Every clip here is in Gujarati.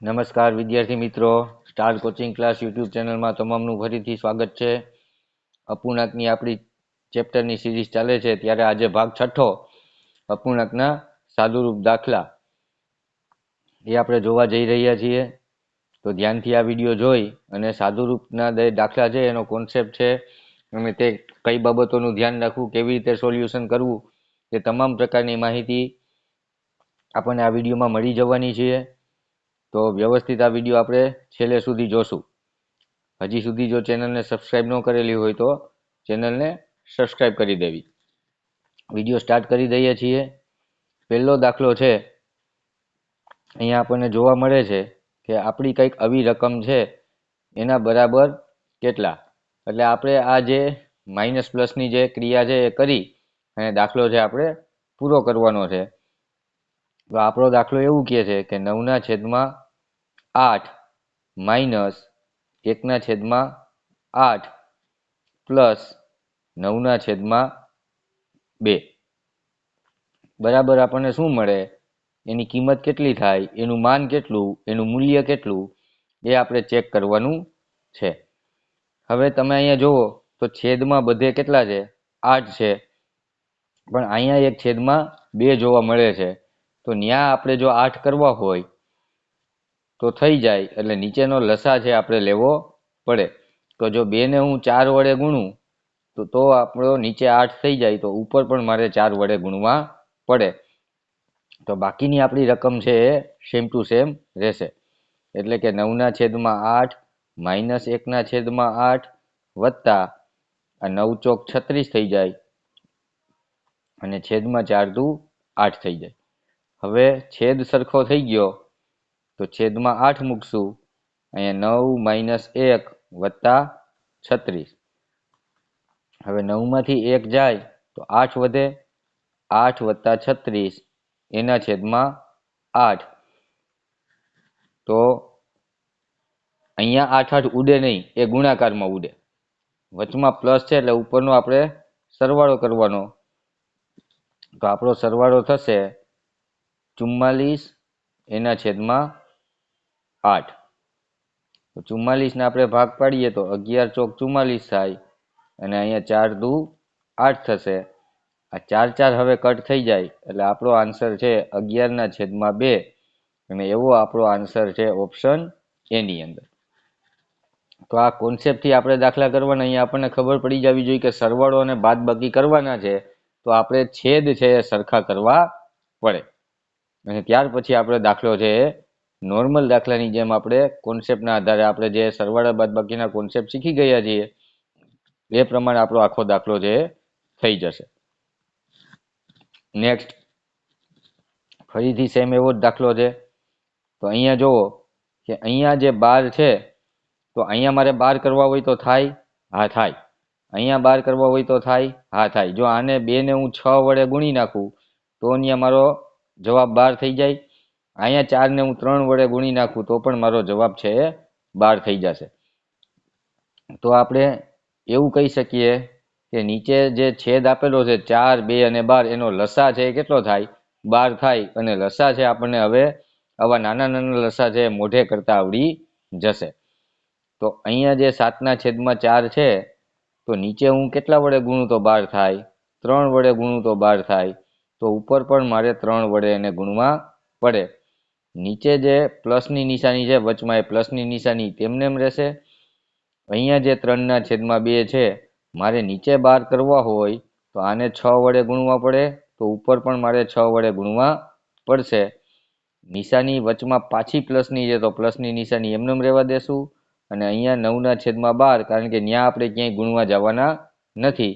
નમસ્કાર વિદ્યાર્થી મિત્રો, સ્ટાર કોચિંગ ક્લાસ યુટ્યુબ ચેનલમાં તમામનું ફરીથી સ્વાગત છે. અપૂર્ણાંકની આપણી ચેપ્ટરની સિરીઝ ચાલે છે, ત્યારે આજે ભાગ છઠ્ઠો અપૂર્ણાંકના સાદુરૂપ દાખલા એ આપણે જોવા જઈ રહ્યા છીએ. તો ધ્યાનથી આ વિડીયો જોઈ અને સાદુરૂપના દાખલા છે એનો કોન્સેપ્ટ છે અને તે કઈ બાબતોનું ધ્યાન રાખવું, કેવી રીતે સોલ્યુશન કરવું, એ તમામ પ્રકારની માહિતી આપણને આ વિડીયોમાં મળી જવાની છે. તો વ્યવસ્થિત આ વિડીયો આપણે છેલ્લે સુધી જોશું. હજી સુધી જો ચેનલને સબસ્ક્રાઇબ ન કરેલી હોય તો ચેનલને સબસ્ક્રાઇબ કરી દેવી. વિડીયો સ્ટાર્ટ કરી દઈએ છીએ. પહેલો દાખલો છે, અહીંયા આપણને જોવા મળે છે કે આપણી કંઈક આવી રકમ છે એના બરાબર કેટલા. એટલે આપણે આ જે માઇનસ પ્લસની જે ક્રિયા છે એ કરી અને દાખલો છે આપણે પૂરો કરવાનો છે. તો આપણો દાખલો એવું કહે છે કે 9/8 માઇનસ 1/8 પ્લસ 9/2 બરાબર આપણને શું મળે, એની કિંમત કેટલી થાય, એનું માન કેટલું, એનું મૂલ્ય કેટલું, એ આપણે ચેક કરવાનું છે. હવે તમે અહીંયા જુઓ તો છેદમાં બધે કેટલા છે, 8 છે, પણ અહીંયા એક છેદમાં 2 જોવા મળે છે. તો ન્યા આપણે જો 8 કરવા હોય તો થઈ જાય, એટલે નીચેનો લસા છે આપણે લેવો પડે. તો જો 2 ને હું 4 વડે ગુણું તો આપણો નીચે 8 થઈ જાય, તો ઉપર પણ મારે 4 વડે ગુણવા પડે. તો બાકીની આપણી રકમ છે એ સેમ ટુ સેમ રહેશે. એટલે કે 9/8 માઇનસ 1/8 વત્તા આ 9 ચોક 36 થઈ જાય અને છેદમાં 4 દુ 8 થઈ જાય. હવે છેદ સરખો થઈ ગયો તો છેદમાં 8 મૂકશું. અહીંયા 9 - 1 વત્તા 36. હવે 9 માંથી 1 જાય તો 8 વધે. 8 વત્તા 36 એના છેદમાં 8. તો અહીંયા 8 ઉડે નહીં, એ ગુણાકારમાં ઉડે. વચમાં પ્લસ છે એટલે ઉપરનો આપણે સરવાળો કરવાનો. તો આપણો સરવાળો થશે 44 એના છેદમાં 8. તો 44 ને આપણે ભાગ પાડીએ તો 11 ચોક 44 થાય અને અહીંયા 4 દુ 8 થશે. આ 4 4 હવે કટ થઈ જાય એટલે આપણો આન્સર છે 11/2 અને એવો આપણો આન્સર છે ઓપ્શન એની અંદર. તો આ કોન્સેપ્ટથી આપણે દાખલા કરવાના. અહીંયા આપણને ખબર પડી જવી જોઈએ કે સરવાળો અને બાદબાકી કરવાના છે, તો આપણે છેદ છે એ સરખા કરવા પડે અને ત્યાર પછી આપણે દાખલો છે એ નોર્મલ દાખલાની જેમ આપણે કોન્સેપ્ટના આધારે આપણે જે સરવાળા બાદબાકીના કોન્સેપ્ટ શીખી ગયા છીએ એ પ્રમાણે આપણો આખો દાખલો છે એ થઈ જશે. નેક્સ્ટ ફરીથી સેમ એવો જ દાખલો છે. તો અહીંયા જુઓ કે અહીંયા જે 12 છે, તો અહીંયા મારે 12 કરવા હોય તો થાય? હા થાય. અહીંયા 12 કરવા હોય તો થાય? હા થાય. જો આને 2 ને હું 6 વડે ગુણી નાખું તો અહીંયા મારો જવાબ 12 થઈ જાય. અહીંયા 4 ને હું 3 વડે ગુણી નાખું તો પણ મારો જવાબ છે એ 12 થઈ જશે. તો આપણે એવું કહી શકીએ કે નીચે જે છેદ આપેલો છે 4, 2 અને 12 એનો લસા છે એ કેટલો થાય? 12 થાય. અને લસા છે આપણને હવે આવા નાના નાના લસા છે મોઢે કરતા આવડી જશે. તો અહીંયા જે 7/4 છે, તો નીચે હું કેટલા વડે ગુણું તો 12 થાય? 3 વડે ગુણું તો 12 થાય. તો ઉપર પણ મારે 3 વડે એને ગુણવા પડે. નીચે જે પ્લસની નિશાની છે વચમાં, એ પ્લસની નિશાની તેમને એમ રહેશે. અહીંયા જે 3/2 છે, મારે નીચે 12 કરવા હોય તો આને 6 વડે ગુણવા પડે, તો ઉપર પણ મારે 6 વડે ગુણવા પડશે. નિશાની વચમાં પાછી પ્લસની છે તો પ્લસની નિશાની એમને એમ રહેવા દેશું. અને અહીંયા 9/12, કારણ કે ત્યાં આપણે ક્યાંય ગુણવા જવાના નથી.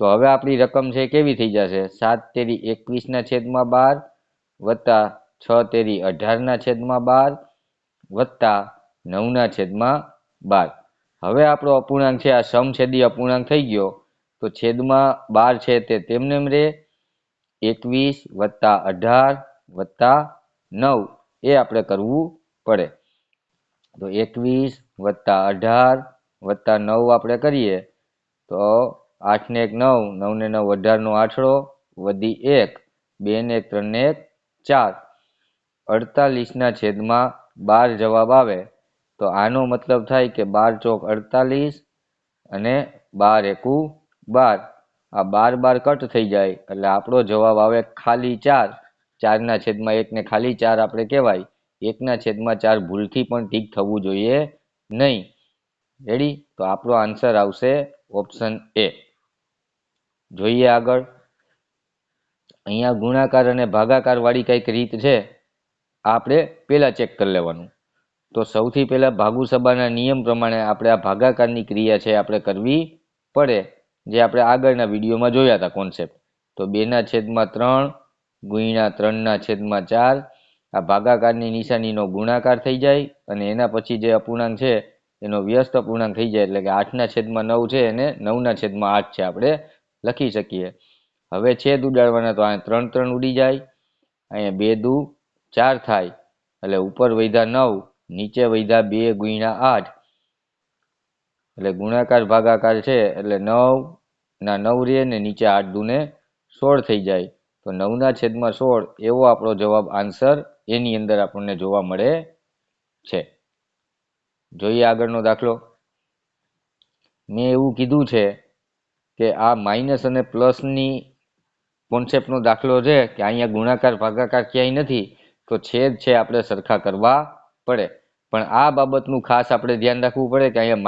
તો હવે આપણી રકમ છે કેવી થઈ જશે? 7 તેરી 21/12 વત્તા 6 તેરી 18/12 વત્તા 9/12. હવે આપણો અપૂર્ણાંક છે આ સમછેદી અપૂર્ણાંક થઈ ગયો. તો છેદમાં 12 છે તે તેમને એમ રહે. 21 વત્તા 18 વત્તા 9 એ આપણે કરવું પડે. તો 21 વત્તા 18 વત્તા 9 આપણે કરીએ તો 8 ને 1 9, 9 ને 9 18 નો આઠડો, વધી 1, 2 ને 1 3 ને 1 4, 48/12 12 જવાબ આવે તો આનો મતલબ થાય કે 12 ચોક 48 અને 12 એકુ 12. આ 12 કટ થઈ જાય એટલે આપણો જવાબ આવે ખાલી 4. 4/1 ને ખાલી 4 આપણે કહેવાય. 1/4 ભૂલથી પણ ઠીક થવું જોઈએ નહીં. રેડી? તો આપણો આન્સર આવશે ઓપ્શન એ. જોઈએ આગળ. અહીંયા ગુણાકાર અને ભાગાકાર વાળી કઈક રીત છે, આપણે પેલા ચેક કરી લેવાનું. તો સૌથી પહેલા ભાગુસભાના નિયમ પ્રમાણે આપણે આ ભાગાકારની ક્રિયા છે આપણે કરવી પડે, જે આપણે આગળના વિડીયોમાં જોયા હતા કોન્સેપ્ટ. તો 2/3 ગુણ્યા 3/4 આ ભાગાકારની નિશાનીનો ગુણાકાર થઈ જાય અને એના પછી જે અપૂર્ણાંક છે એનો વ્યસ્ત અપૂર્ણાંક થઈ જાય, એટલે કે 8/9 છે અને 9/8 છે આપણે લખી શકીએ. હવે છેદ ઉડાડવાના, તો અહીંયા 3 3 ઉડી જાય, અહીંયા 2 દુ 4 થાય એટલે ઉપર વધ્યા 9, નીચે વધ્યા 2 ગુણ્યા 8, એટલે ગુણાકાર ભાગાકાર છે એટલે 9 રહે ને નીચે 8 દુને 16 થઈ જાય. તો 9/16 એવો આપણો જવાબ આન્સર એની અંદર આપણને જોવા મળે છે. જોઈએ આગળનો દાખલો. મેં એવું કીધું છે કે આ માઇનસ અને પ્લસની કોન્સેપ્ટનો દાખલો છે કે અહીંયા ગુણાકાર ભાગાકાર ક્યાંય નથી, તો છેદ છે આપણે સરખા કરવા પડે. પણ આ બાબતનું ખાસ આપણે ધ્યાન રાખવું પડે કે અહીંયા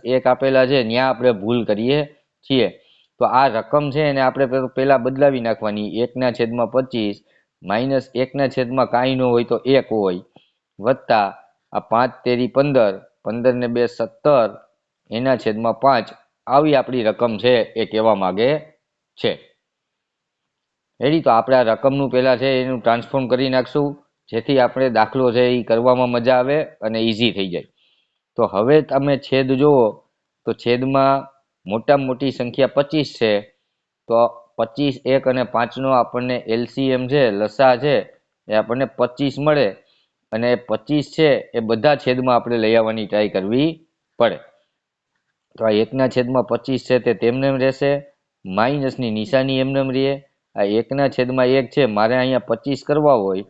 -1 આપેલા છે, ત્યાં આપણે ભૂલ કરીએ છીએ. તો આ રકમ છે એને આપણે પહેલા બદલાવી નાખવાની. 1/25 -1/, કાંઈ ન હોય તો 1 હોય, વત્તા આ 5 તેરી 15, 15 ને 2 17, એના છેદમાં 5, આવી આપણી રકમ છે એ કહેવા માંગે છે. રેડી? તો આપણે આ રકમનું પહેલા છે એનું ટ્રાન્સફોર્મ કરી નાખશું, જેથી આપણે દાખલો છે એ કરવામાં મજા આવે અને ઈઝી થઈ જાય. તો હવે તમે છેદ જુઓ તો છેદમાં મોટામાં મોટી સંખ્યા 25 છે. તો 25, 1 અને 5નો આપણને LCM છે, લસા છે, એ આપણને 25 મળે. અને 25 છે એ બધા છેદમાં આપણે લઈ આવવાની ટ્રાય કરવી પડે. તો આ 1/25 છે તે તેમને રહેશે, માઇનસની નિશાની એમને રહે. આ 1/1 છે, મારે અહીંયા 25 કરવા હોય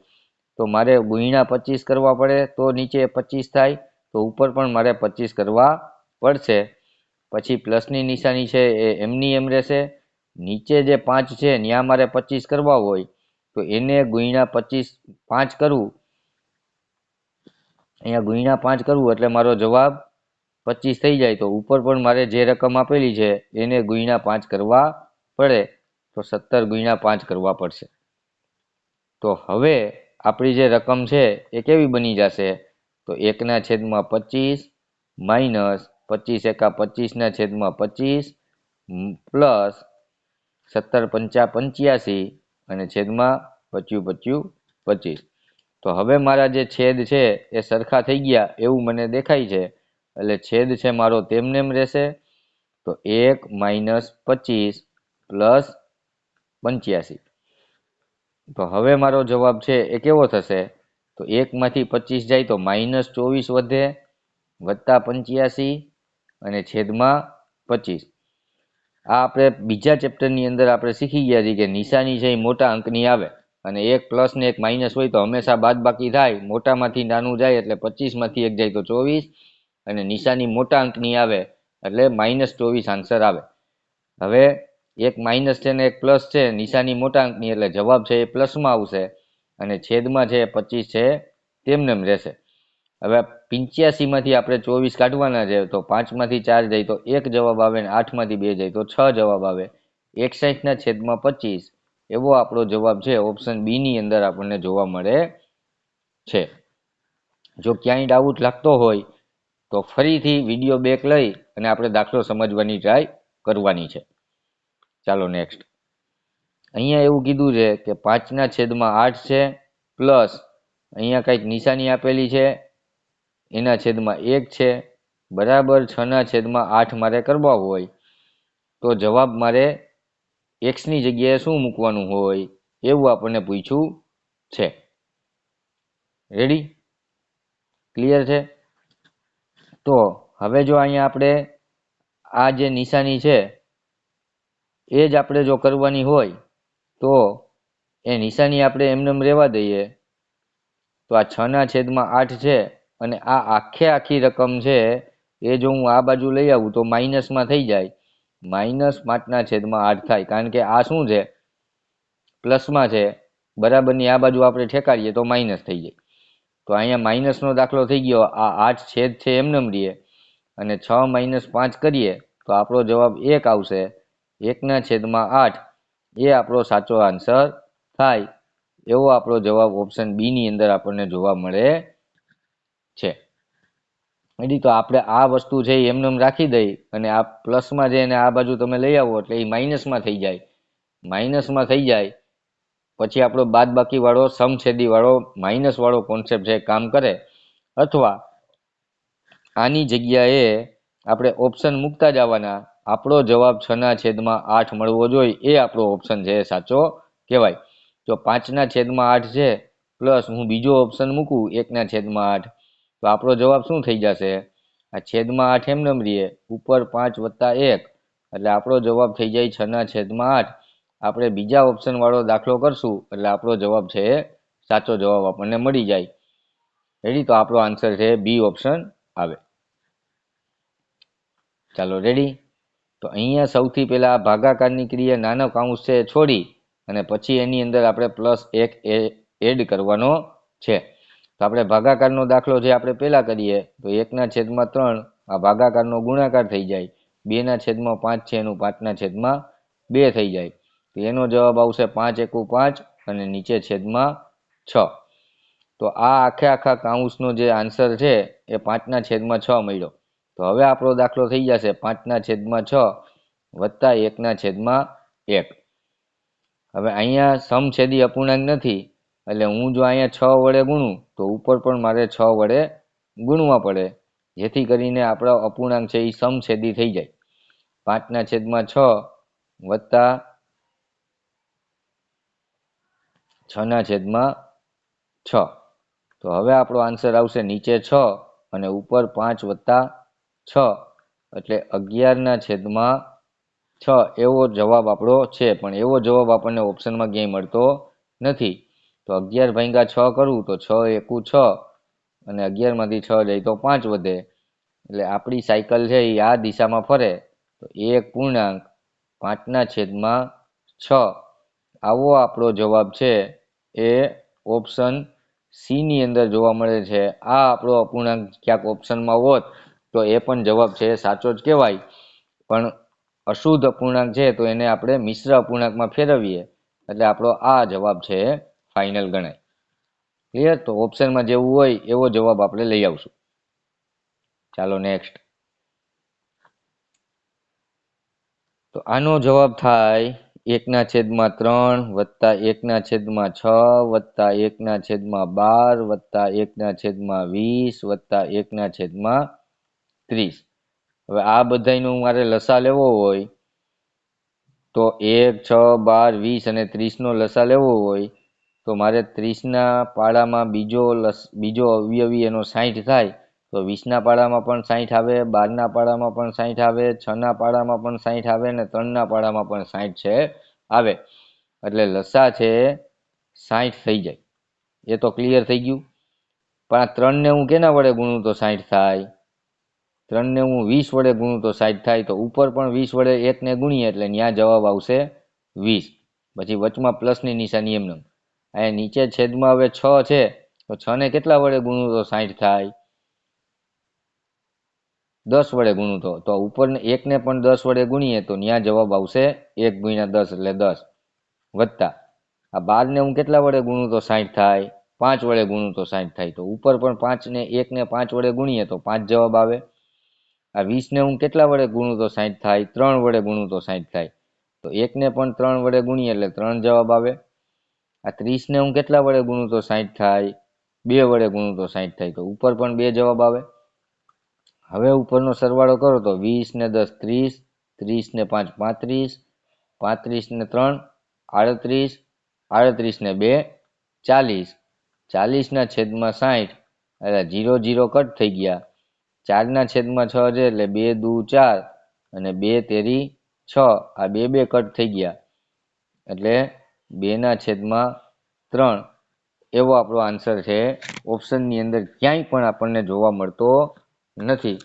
તો મારે ગુણ્યા 25 કરવા પડે, તો નીચે 25 થાય. તો ઉપર પણ મારે 25 કરવા પડશે. પછી પ્લસની નિશાની છે એ એમની એમ રહેશે. નીચે જે 5 છે ત્યાં મારે 25 કરવા હોય તો એને ગુણ્યા 25 5 કરવું, અહીંયા ગુણ્યા 5 કરવું એટલે મારો જવાબ 25 થઈ જાય. તો ઉપર પણ મારે જે રકમ આપેલી છે એને ગુણ્યા 5 કરવા પડે, તો 17 ગુણ્યા 5 કરવા પડશે. તો હવે આપણી જે રકમ છે એ કેવી બની જશે? તો 1/25 માઇનસ 25 એકા 25/25 પ્લસ 17 પંચા 85 અને છેદમાં 25 25. તો હવે મારા જે છેદ છે એ સરખા થઈ ગયા એવું મને દેખાય છે, એટલે છેદ છે મારો તેમને એમ રહેશે. તો 1 - 25 પ્લસ 85. તો હવે મારો જવાબ છે એ કેવો થશે? તો 1માંથી 25 જાય તો -24 વધે, વત્તા 85 અને છેદમાં 25. આ આપણે બીજા ચેપ્ટરની અંદર આપણે શીખી ગયા છીએ કે નિશાની છે એ મોટા અંકની આવે અને એક પ્લસ ને એક માઇનસ હોય તો હંમેશા બાદબાકી થાય. મોટામાંથી નાનું જાય એટલે 25માંથી 1 જાય તો 24 અને નિશાની મોટા અંકની આવે એટલે -24 આન્સર આવે. હવે એક માઇનસ છે ને એક પ્લસ છે, નિશાની મોટા અંકની એટલે જવાબ છે એ પ્લસમાં આવશે અને છેદમાં છે 25 છે તેમનેમ રહેશે. હવે 85માંથી આપણે 24 કાઢવાના છે, તો 5માંથી 4 જાય તો 1 જવાબ આવે ને 8માંથી 2 જાય તો 6 જવાબ આવે. 61/25 એવો આપણો જવાબ છે ઓપ્શન બી ની અંદર આપણને જોવા મળે છે. જો ક્યાંય ડાઉટ લાગતો હોય તો ફરીથી વિડીયો બેક લઈ અને આપણે દાખલો સમજવાની ટ્રાય કરવાની છે. ચાલો નેક્સ્ટ. અહીંયા એવું કીધું છે કે 5/8 છે પ્લસ અહીંયા કંઈક નિશાની આપેલી છે એના છેદમાં 1 છે બરાબર 6/8 મારે કરવા હોય તો જવાબ મારે એક્સની જગ્યાએ શું મૂકવાનું હોય એવું આપણને પૂછ્યું છે. રેડી? ક્લિયર છે? તો હવે જો અહીંયા આપણે આ જે નિશાની છે એ જ આપણે જો કરવાની હોય તો એ નિશાની આપણે એમને રહેવા દઈએ તો આ 6/8 છે અને આ આખી રકમ છે એ જો હું આ બાજુ લઈ આવું તો માઇનસમાં થઈ જાય, -5/8 થાય, કારણ કે આ શું છે, પ્લસમાં છે, બરાબરની આ બાજુ આપણે ઠેકાડીએ તો માઇનસ થઈ જાય. તો અહીંયા માઇનસનો દાખલો થઈ ગયો. આ 8 છેદ છે એમને રીએ અને 6 - 5 કરીએ તો આપણો જવાબ 1 આવશે. 1/8 એ આપણો સાચો આન્સર થાય. એવો આપણો જવાબ ઓપ્શન બી ની અંદર આપણને જોવા મળે છે. એટલે તો આપણે આ વસ્તુ છે એ એમને રાખી દઈ અને આ પ્લસમાં છે એને આ બાજુ તમે લઈ આવો એટલે એ માઇનસમાં થઈ જાય. માઇનસમાં થઈ જાય પછી આપણો બાદબાકી વાળો સમછેદી વાળો માઇનસ વાળો કોન્સેપ્ટ છે કામ કરે. અથવા આની જગ્યાએ આપણે ઓપ્શન મૂકતા જવાના. આપણો જવાબ 6/8 મળવો જોઈએ એ આપણો ઓપ્શન છે સાચો કહેવાય. જો 5/8 છે પ્લસ હું બીજો ઓપ્શન મૂકું 1/8 તો આપણો જવાબ શું થઈ જશે? આ છેદમાં 8 એમને રીએ, ઉપર 5 + 1 એટલે આપણો જવાબ થઈ જાય 6/8. આપણે બીજા ઓપ્શન વાળો દાખલો કરશું એટલે આપણો જવાબ છે સાચો જવાબ આપણને મળી જાય. રેડી? તો આપણો આન્સર છે બી ઓપ્શન આવે. ચાલો રેડી? તો અહીંયા સૌથી પહેલા આ ભાગાકારની ક્રિયા નાનો કાઉન્સ છે છોડી અને પછી એની અંદર આપણે +1 એડ કરવાનો છે. તો આપણે ભાગાકારનો દાખલો જે આપણે પહેલા કરીએ તો 1/3 આ ભાગાકારનો ગુણાકાર થઈ જાય. 2/5 છે એનું 5/2 થઈ જાય. તો એનો જવાબ આવશે 5 × 1 = 5 અને નીચે છેદમાં 6. તો આ આખા કાઉન્સનો જે આન્સર છે એ 5/6 મળ્યો. તો હવે આપણો દાખલો થઈ જશે 5/6 વત્તા 1/1. હવે અહીંયા સમછેદી અપૂર્ણાંક નથી એટલે હું જો અહીંયા 6 વડે ગુણું તો ઉપર પણ મારે 6 વડે ગુણવા પડે, જેથી કરીને આપણો અપૂર્ણાંક છે એ સમછેદી થઈ જાય. 5/6 વત્તા 6/6. તો હવે આપણો આન્સર આવશે નીચે 6 અને ઉપર 5 + 6 એટલે 11/6 એવો જવાબ આપણો છે. પણ એવો જવાબ આપણને ઓપ્શનમાં ક્યાંય મળતો નથી. તો 11/6 કરવું તો 6 × 1 = 6 અને 11માંથી 6 જાય તો 5 વધે. એટલે આપણી સાયકલ છે એ આ દિશામાં ફરે. તો 1.5/6 આવો આપણો જવાબ છે એ ઓપ્શન સી ની અંદર જોવા મળે છે. આ આપણો અપૂર્ણાંક ક્યાંક ઓપ્શનમાં હોત તો એ પણ જવાબ છે સાચો જ કહેવાય. પણ અશુદ્ધ અપૂર્ણાંક છે તો એને આપણે મિશ્ર અપૂર્ણાંકમાં ફેરવીએ એટલે આપણો આ જવાબ છે ફાઇનલ ગણાય. ક્લિયર? તો ઓપ્શનમાં જેવું હોય એવો જવાબ આપણે લઈ આવશું. ચાલો નેક્સ્ટ. તો આનો જવાબ થાય 1/3 વત્તા 1/6 વત્તા 1/12 વત્તા 1/20 વત્તા 1/30. હવે આ બધાયનો મારે લસા લેવો હોય તો 1, 6, 12, 20 અને 30નો લસા લેવો હોય તો મારે 30ના પાડામાં બીજો અવયવી એનો 60 થાય. તો 20ના પાડામાં પણ 60 આવે, 12ના પાડામાં પણ 60 આવે, 6ના પાડામાં પણ 60 આવે અને 3ના પાડામાં પણ 60 છે આવે. એટલે લસા છે 60 થઈ જાય. એ તો ક્લિયર થઈ ગયું. પણ આ 3ને હું કેના વડે ગુણું તો 60 થાય? 3ને હું 20 વડે ગુણું તો 60 થાય. તો ઉપર પણ 20 વડે 1ને ગુણીએ એટલે ત્યાં જવાબ આવશે 20. પછી વચમાં પ્લસની નિશાની એમને. અહીંયા નીચે છેદમાં હવે 6 છે તો 6ને કેટલા વડે ગુણું તો 60 થાય? 10 વડે ગુણું તો ઉપર 1ને પણ 10 વડે ગુણીએ તો ત્યાં જવાબ આવશે 1 × 10 એટલે 10 વત્તા આ 12ને હું કેટલા વડે ગુણું તો 60 થાય? 5 વડે ગુણું તો 60 થાય. તો ઉપર પણ 1ને 5 વડે ગુણીએ તો 5 જવાબ આવે. આ 20ને હું કેટલા વડે ગુણું તો 60 થાય? 3 વડે ગુણું તો 60 થાય. તો 1ને પણ 3 વડે ગુણીએ એટલે 3 જવાબ આવે. આ 30ને હું કેટલા વડે ગુણું તો 60 થાય? 2 વડે ગુણું તો 60 થાય. તો ઉપર પણ 2 જવાબ આવે. હવે ઉપરનો સરવાળો કરો તો 20 ને 10 30, 30 ને 5 35, 35 ને 3 38, 38 ને 2 40, 40/60 એટલે 0 0 કટ થઈ ગયા. 4/6 છે એટલે 2 × 2 = 4 અને 2 × 3 = 6. આ 2 2 કટ થઈ ગયા એટલે 2/3 એવો આપણો આન્સર છે. ઓપ્શનની અંદર ક્યાંય પણ આપણને જોવા મળતો નથી.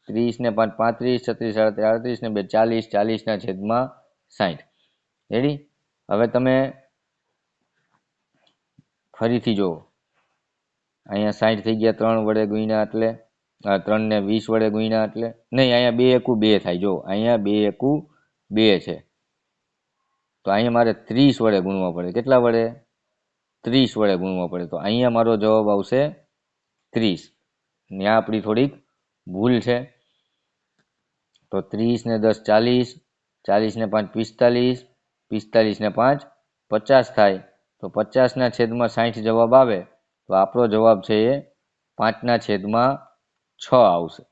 30 ને 5 35, 36 38 ને 2 40, 40 ના છેદમાં 60. રેડી? હવે તમે ફરીથી જુઓ, અહીંયા 60 થઈ ગયા, 3 વડે ગુણ્યા એટલે 3 ને 20 વડે ગુણ્યા એટલે નહીં, અહીંયા 2 એકુ 2 થાય. જો અહીંયા 2 એકુ 2 છે, તો અહીંયા મારે 30 વડે ગુણવા પડે. કેટલા વડે? 30 વડે ગુણવા પડે. તો અહીંયા મારો જવાબ આવશે 30. ત્યાં આપણી થોડીક ભૂલ છે. તો 30 ને 10 40, 40 ને 5 45, 45 ને 5 50 થાય. તો 50 ના છેદમાં 60 જવાબ આવે. તો આપણો જવાબ છે એ 5 ના છેદમાં 6 આવશે.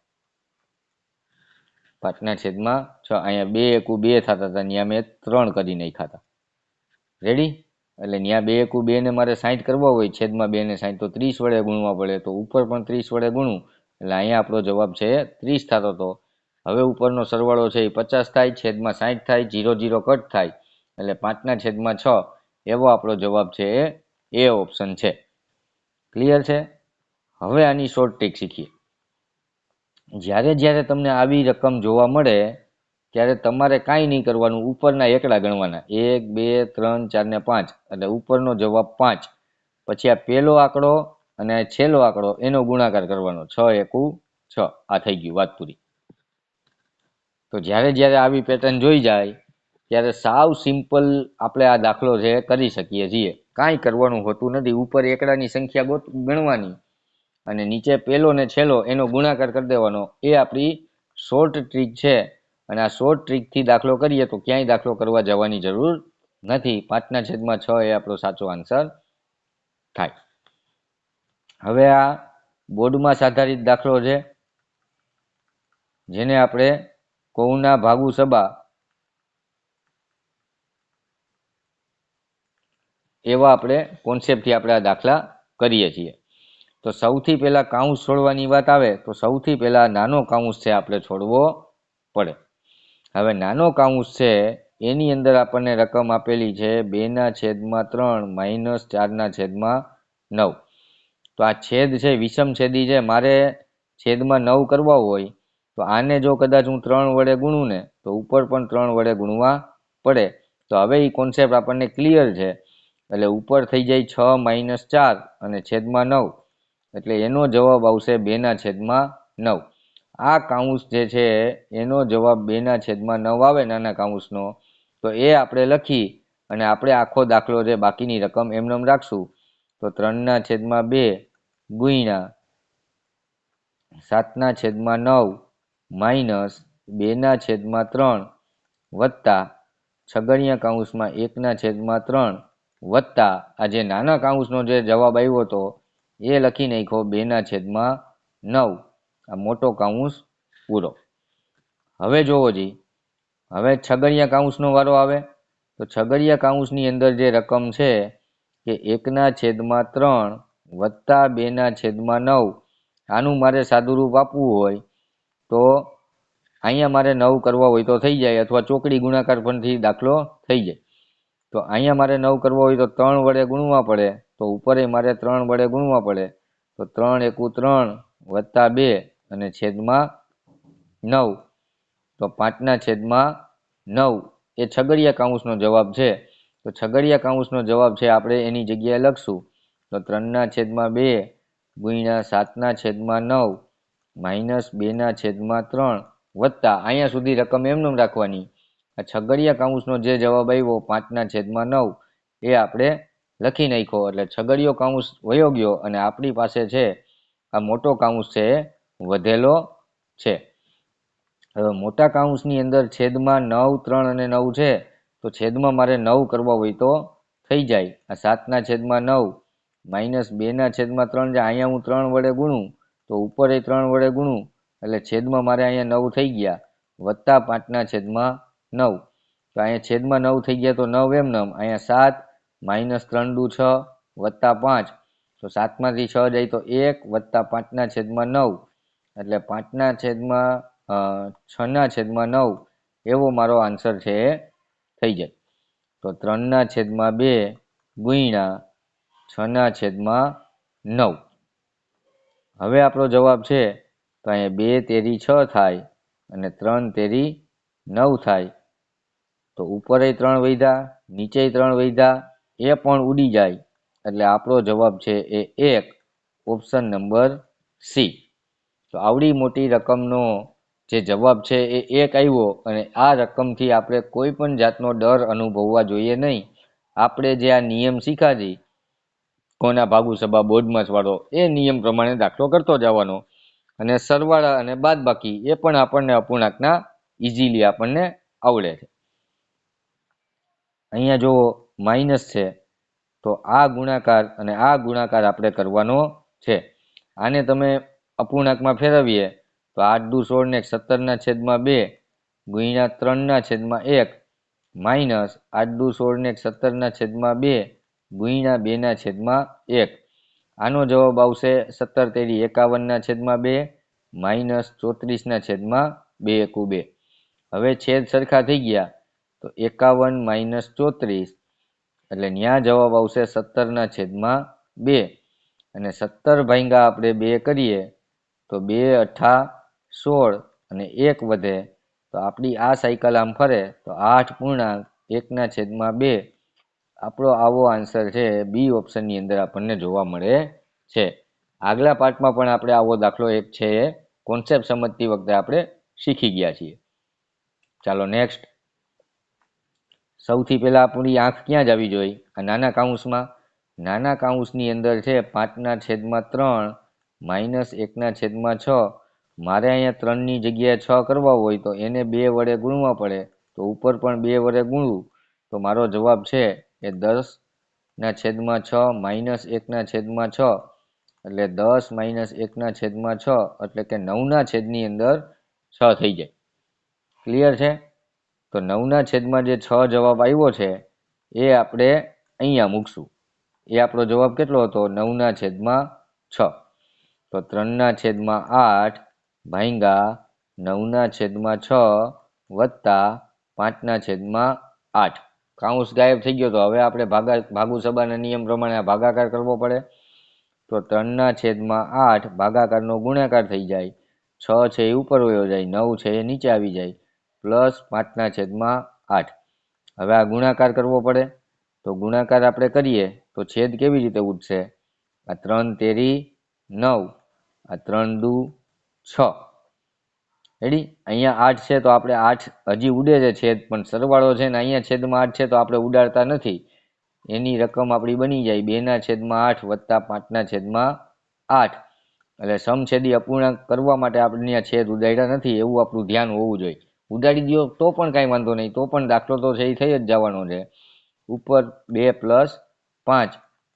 5 ના છેદમાં 6. અહીંયા 2 એકુ 2 થતા હતા, ત્યાં મેં 3 કરી નાખ્યા હતા. રેડી? એટલે ત્યાં 2 એકુ 2 ને મારે 60 કરવા હોય, છેદમાં 2 ને 60, તો 30 વડે ગુણવા પડે. તો ઉપર પણ 30 વડે ગુણવું, એટલે અહીંયા આપણો જવાબ છે 30 થતો હતો. હવે ઉપરનો સરવાળો છે એ 50 થાય, છેદમાં 60 થાય, 0 0 કટ થાય, એટલે 5 ના છેદમાં 6 એવો આપણો જવાબ છે એ ઓપ્શન છે. ક્લિયર છે? હવે આની શોર્ટ ટ્રીક શીખીએ. જ્યારે જ્યારે તમને આવી રકમ જોવા મળે ત્યારે તમારે કાંઈ નહીં કરવાનું, ઉપરના એકડા ગણવાના. 1 2 3 4 ને 5, એટલે ઉપરનો જવાબ 5. પછી આ પહેલો આંકડો અને છેલ્લો આંકડો એનો ગુણાકાર કરવાનો. 6 એકુ 6. આ થઈ ગયું, વાત પૂરી. તો જ્યારે જ્યારે આવી પેટર્ન જોઈ જાય ત્યારે સાવ સિમ્પલ આપણે આ દાખલો છે કરી શકીએ છીએ. કાંઈ કરવાનું હોતું નથી. ઉપર એકડાની સંખ્યા ગણવાની અને નીચે પહેલો ને છેલ્લો એનો ગુણાકાર કરી દેવાનો. એ આપણી શોર્ટ ટ્રીક છે. અને આ શોર્ટ ટ્રીકથી દાખલો કરીએ તો ક્યાંય દાખલો કરવા જવાની જરૂર નથી. 5 ના છેદમાં 6 એ આપણો સાચો આન્સર થાય. હવે આ બોર્ડમાં આધારિત દાખલો છે, જેને આપણે કૌના ભાગુ સબા એવા આપણે કોન્સેપ્ટથી આપણે આ દાખલા કરીએ છીએ. તો સૌથી પહેલા કાઉન્સ છોડવાની વાત આવે તો સૌથી પહેલા નાનો કાઉન્સ છે આપણે છોડવો પડે. હવે નાનો કાઉન્સ છે એની અંદર આપણને રકમ આપેલી છે 2 ના છેદમાં 3 માઇનસ 4 ના છેદમાં 9. તો આ છેદ છે વિષમ છેદી છે. મારે છેદમાં 9 કરવા હોય તો આને જો કદાચ હું 3 વડે ગુણું ને તો ઉપર પણ 3 વડે ગુણવા પડે. તો હવે એ કોન્સેપ્ટ આપણને ક્લિયર છે. એટલે ઉપર થઈ જાય 6 માઇનસ 4 અને છેદમાં 9, એટલે એનો જવાબ આવશે 2 ના છેદમાં 9. આ કાઉન્સ જે છે એનો જવાબ 2 ના છેદમાં 9 આવે, નાના કાઉન્સનો. તો એ આપણે લખી અને આપણે આખો દાખલો છે બાકીની રકમ એમનેમ રાખશું. તો 3 ના છેદમાં 2 ગુણ્યા 7 ના છેદમાં 9 માઇનસ 2 ના છેદમાં 3 વત્તા છગડીયા કાઉન્સમાં 1 ના છેદમાં 3 વત્તા આ જે નાના કાઉન્સનો જે જવાબ આવ્યો હતો એ લખી નાખ્યો 2 ના છેદમાં 9. આ મોટો કાઉન્સ પૂરો. હવે જોવો જી, હવે છગડીયા કાઉન્સનો વારો આવે. તો છગડીયા કાઉન્સની અંદર જે રકમ છે કે 1 ના છેદમાં 3 વત્તા 2 ના છેદમાં 9, આનું મારે સાદુરૂપ આપવું હોય તો અહીંયા મારે 9 કરવા હોય તો થઈ જાય, અથવા ચોકડી ગુણાકાર પણથી દાખલો થઈ જાય. તો અહીંયા મારે 9 કરવો હોય તો 3 વડે ગુણવા પડે. તો ઉપરે મારે 3 વડે ગુણવા પડે. તો 3 એકુ 3 વત્તા 2 અને છેદમાં 9. તો 5 ના છેદમાં 9 એ છગડીયા કાઉન્સનો જવાબ છે. તો છગડીયા કાઉન્સનો જવાબ છે આપણે એની જગ્યાએ લખશું. તો 3 ના છેદમાં 2 ગુણ્યા 7 ના છેદમાં 9 માઇનસ 2 ના છેદમાં 3 વત્તા અહીંયા સુધી રકમ એમનેમ રાખવાની. આ છગડીયા કાઉન્સનો જે જવાબ આવ્યો 5 ના છેદમાં 9 એ આપણે લખી નાખ્યો. એટલે છગડીયો કાઉન્સ વયો ગયો અને આપણી પાસે છે આ મોટો કાઉન્સ છે વધેલો છે. હવે મોટા કાઉન્સની અંદર છેદમાં 9 3 અને 9 છે. તો છેદમાં મારે 9 કરવા હોય તો થઈ જાય. આ 7 ના છેદમાં 9 માઇનસ 2 ના છેદમાં 3 છે. અહીંયા હું 3 વડે ગુણું તો ઉપર 3 વડે ગુણું, એટલે છેદમાં મારે અહીંયા 9 થઈ ગયા, વત્તા 5 ના છેદમાં 9. તો અહીંયા છેદમાં 9 થઈ ગયા તો 9 એમનેમ. અહીંયા 7 માઇનસ 3 દુ 6 વત્તા 5. તો 7માંથી 6 જાય તો 1 વત્તા 5 ના છેદમાં 9, એટલે 5 ના છેદમાં 6 ના છેદમાં 9 એવો મારો આન્સર છે એ થઈ જાય. તો 3 ના છેદમાં 2 ગુણ્યા 6/9. હવે આપણો જવાબ છે તો અહીંયા 2 તેરી 6 થાય અને 3 તેરી 9 થાય. તો ઉપરે 3 વધ્યા, નીચે 3 વધ્યા, એ પણ ઉડી જાય. એટલે આપણો જવાબ છે એ 1, ઓપ્શન નંબર સી. તો આવડી મોટી રકમનો જે જવાબ છે એ 1 આવ્યો અને આ રકમથી આપણે કોઈ પણ જાતનો ડર અનુભવવા જોઈએ નહીં. આપણે જે આ નિયમ શીખાજી કોના ભાગુ સભા બોર્ડમાં વાળો એ નિયમ પ્રમાણે દાખલો કરતો જવાનો અને સરવાળા અને બાદબાકી એ પણ આપણને અપૂર્ણાંકના ઇઝીલી આપણને આવડે છે. અહીંયા જો માઇનસ છે તો આ ગુણાકાર અને આ ગુણાકાર આપણે કરવાનો છે. આને તમે અપૂર્ણાંકમાં ફેરવીએ તો 8 દુ 16 ને 17/2 ગુણ્યા 3/1 માઇનસ 8 દુ 16 ને 17/2 ગુણ્યા 2/1. આનો જવાબ આવશે 17 તેરી 51/2 માઇનસ 34/2 એકુ 2. હવે છેદ સરખા થઈ ગયા તો 51 માઇનસ 34 એટલે ન્યા જવાબ આવશે 17/2 અને 17 ભાગ્યા આપણે 2 કરીએ તો 2 અઠા 16 અને 1 વધે તો આપણી આ સાયકલ આમ ફરે તો 8 પૂર્ણાંક 1/2. આપણો આવો આન્સર છે બી ઓપ્શનની અંદર આપણને જોવા મળે છે. આગલા પાર્ટમાં પણ આપણે આવો દાખલો એક છે એ કોન્સેપ્ટ સમજતી વખતે આપણે શીખી ગયા છીએ. ચાલો નેક્સ્ટ. સૌથી પહેલા આપણી આંખ ક્યાં જ આવી જોઈએ? આ નાના કાઉન્સમાં. નાના કાઉન્સની અંદર છે 5/3 માઇનસ 1/6. મારે અહીંયા 3ની જગ્યાએ 6 કરવા હોય તો એને 2 વડે ગુણવા પડે. તો ઉપર પણ 2 વડે ગુણવું તો મારો જવાબ છે એ 10/6 માઇનસ 1/6 એટલે 10 માઇનસ 1/6 એટલે કે 9/ની અંદર 6 થઈ જાય. ક્લિયર છે? તો 9/માં જે 6 જવાબ આવ્યો છે એ આપણે અહીંયા મૂકશું. એ આપણો જવાબ કેટલો હતો? 9/6. તો 3/8 ભાગ્યા 9/6 વત્તા 5/8. કાઉન્સ ગાયબ થઈ ગયો તો હવે આપણે ભાગુ સબાના નિયમ પ્રમાણે ભાગાકાર કરવો પડે. તો 3/8 ભાગાકારનો ગુણાકાર થઈ જાય. 6 છે એ ઉપર વયો જાય, 9 છે એ નીચે આવી જાય, પ્લસ 5/8. હવે આ ગુણાકાર કરવો પડે તો ગુણાકાર આપણે કરીએ તો છેદ કેવી રીતે ઉઠશે? આ 3 તેરી 9, આ 3 દુ 6. રેડી? અહીંયા 8 છે તો આપણે 8 હજી ઉડે છે છેદ, પણ સરવાળો છે ને અહીંયા છેદમાં 8 છે તો આપણે ઉડાડતા નથી. એની રકમ આપણી બની જાય 2/8 વત્તા 5/8. એટલે સમછેદી અપૂર્ણાંક કરવા માટે આપણે અહીંયા છેદ ઉડાડ્યા નથી એવું આપણું ધ્યાન હોવું જોઈએ. ઉડાડી દો તો પણ કાંઈ વાંધો નહીં, તો પણ દાખલો તો છે એ થઈ જ જવાનો છે. ઉપર 2 + 5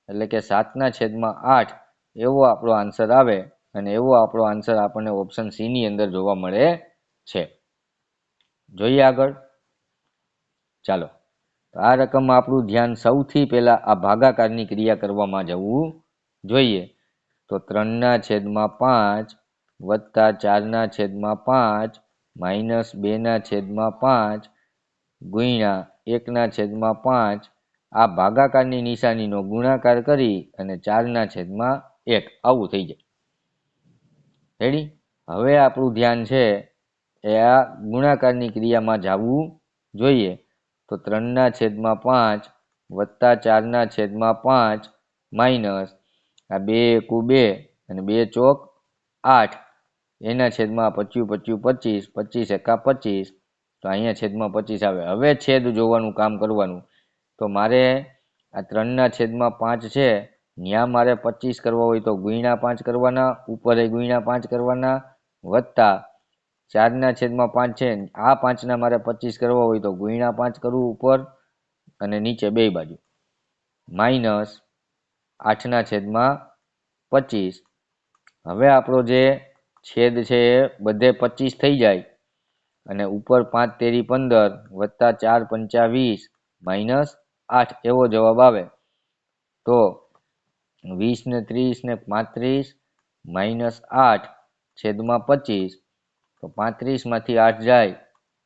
એટલે કે 7/8 એવો આપણો આન્સર આવે અને એવો આપણો આન્સર આપણને ઓપ્શન સી ની અંદર જોવા મળે છે. જોઈએ આગળ. ચાલો, તો આ રકમમાં આપણું ધ્યાન સૌથી પહેલા આ ભાગાકારની ક્રિયા કરવામાં જવું જોઈએ. તો 3/5 વત્તા 4/5 માઇનસ 2/5 ગુણ્યા 1/5 આ ભાગાકારની નિશાનીનો ગુણાકાર કરી અને 4/1 આવું થઈ જાય. રેડી? હવે આપણું ધ્યાન છે એ આ ગુણાકારની ક્રિયામાં જવું જોઈએ. તો 3/5 વત્તા 4/5 માઇનસ આ 2 એકુ 2 અને 2 ચોક 8 એના છેદમાં 25 25 25 એકા 25. તો અહીંયા છેદમાં 25 આવે. હવે છેદ જોવાનું કામ કરવાનું. તો મારે આ 3/5 છે ત્યાં મારે 25 કરવા હોય તો ગુણ્યા 5 કરવાના, ઉપર ગુણ્યા 5 કરવાના, વત્તા 4/5 છે આ 5ના મારે 25 કરવા હોય તો ગુણ્યા 5 કરવું ઉપર અને નીચે બે બાજુ, માઇનસ 8/25. હવે આપણો જે છેદ છે એ બધે 25 થઈ જાય અને ઉપર 5 તેરી 15 વત્તા 4 પંચા 20 માઇનસ 8 એવો જવાબ આવે. તો 20 ને 30 ને 35 માઇનસ 8 છેદમાં 25. તો 35માંથી 8 જાય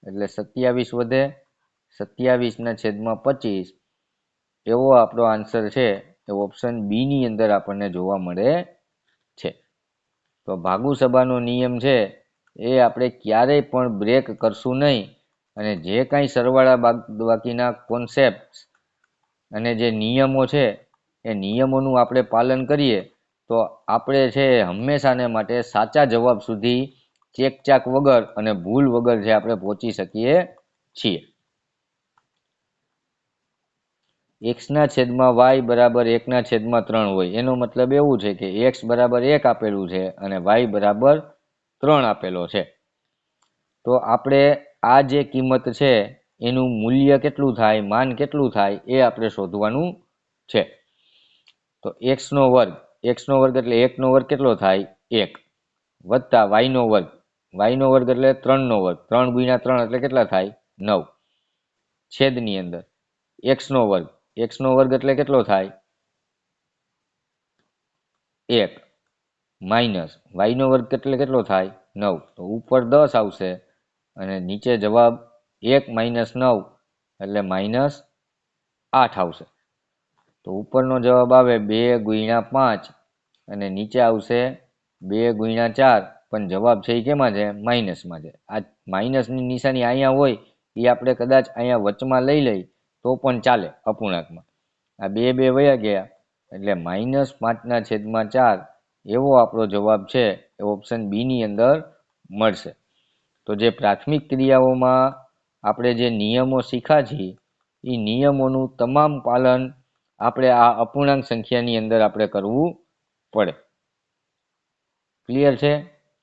એટલે 27 વધે, 27/25 એવો આપણો આન્સર છે એ ઓપ્શન બી ની અંદર આપણને જોવા મળે છે. તો ભાગુસભાનો નિયમ છે એ આપણે ક્યારેય પણ બ્રેક કરશું નહીં, અને જે કાંઈ સરવાળા બાદબાકીના કોન્સેપ્ટ અને જે નિયમો છે એ નિયમોનું આપણે પાલન કરીએ તો આપણે છે હંમેશાને માટે સાચા જવાબ સુધી ચેકચાક વગર અને ભૂલ વગર છે આપણે પહોંચી શકીએ છીએ. એક્સના છેદમાં વાય બરાબર 1/3 હોય, એનો મતલબ એવું છે કે એક્સ બરાબર 1 આપેલું છે અને વાય બરાબર 3 આપેલો છે. તો આપણે આ જે કિંમત છે એનું મૂલ્ય કેટલું થાય, માન કેટલું થાય એ આપણે શોધવાનું છે. તો એક્સનો વર્ગ એટલે 1નો વર્ગ કેટલો થાય 1, વત્તા વાયનો વર્ગ એટલે 3નો વર્ગ, 3 ગુણ્યા 3 એટલે કેટલા થાય 9, છેદની અંદર એક્સનો વર્ગ એટલે કેટલો થાય 1, માઇનસ વાયનો વર્ગ એટલે કેટલો થાય 9. તો ઉપર 10 આવશે અને નીચે જવાબ 1 - 9 એટલે -8 આવશે. તો ઉપરનો જવાબ આવે 2 ગુણ્યા 5 અને નીચે આવશે 2 ગુણ્યા 4, પણ જવાબ છે એ કેમાં છે માઇનસમાં છે. આ માઇનસની નિશાની અહીંયા હોય એ આપણે કદાચ અહીંયા વચમાં લઈ તો પણ ચાલે અપૂર્ણાંકમાં. આ 2 2 વયા ગયા એટલે -5/4 એવો આપણો જવાબ છે એ ઓપ્શન બી ની અંદર મળશે. તો જે પ્રાથમિક ક્રિયાઓમાં આપણે જે નિયમો શીખ્યા છીએ એ નિયમોનું તમામ પાલન આપણે આ અપૂર્ણાંક સંખ્યાની અંદર આપણે કરવું પડે. ક્લિયર છે?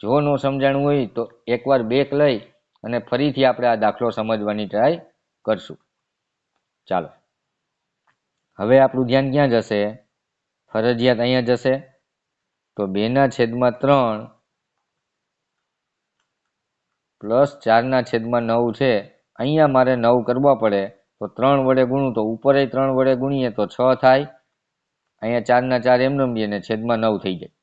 જો ન સમજાણું હોય તો એકવાર બ્રેક લઈ અને ફરીથી આપણે આ દાખલો સમજવાની ટ્રાય કરશું. ચાલો, હવે આપણું ધ્યાન ક્યાં જશે? ફરજિયાત અહીંયા જશે. તો 2/3 પ્લસ 4/9 છે. અહીંયા મારે 9 કરવા પડે તો 3 વડે ગુણું તો ઉપર 3 વડે ગુણીએ તો 6 થાય. અહીંયા 4/4 એમને ને છેદમાં 9 થઈ જાય.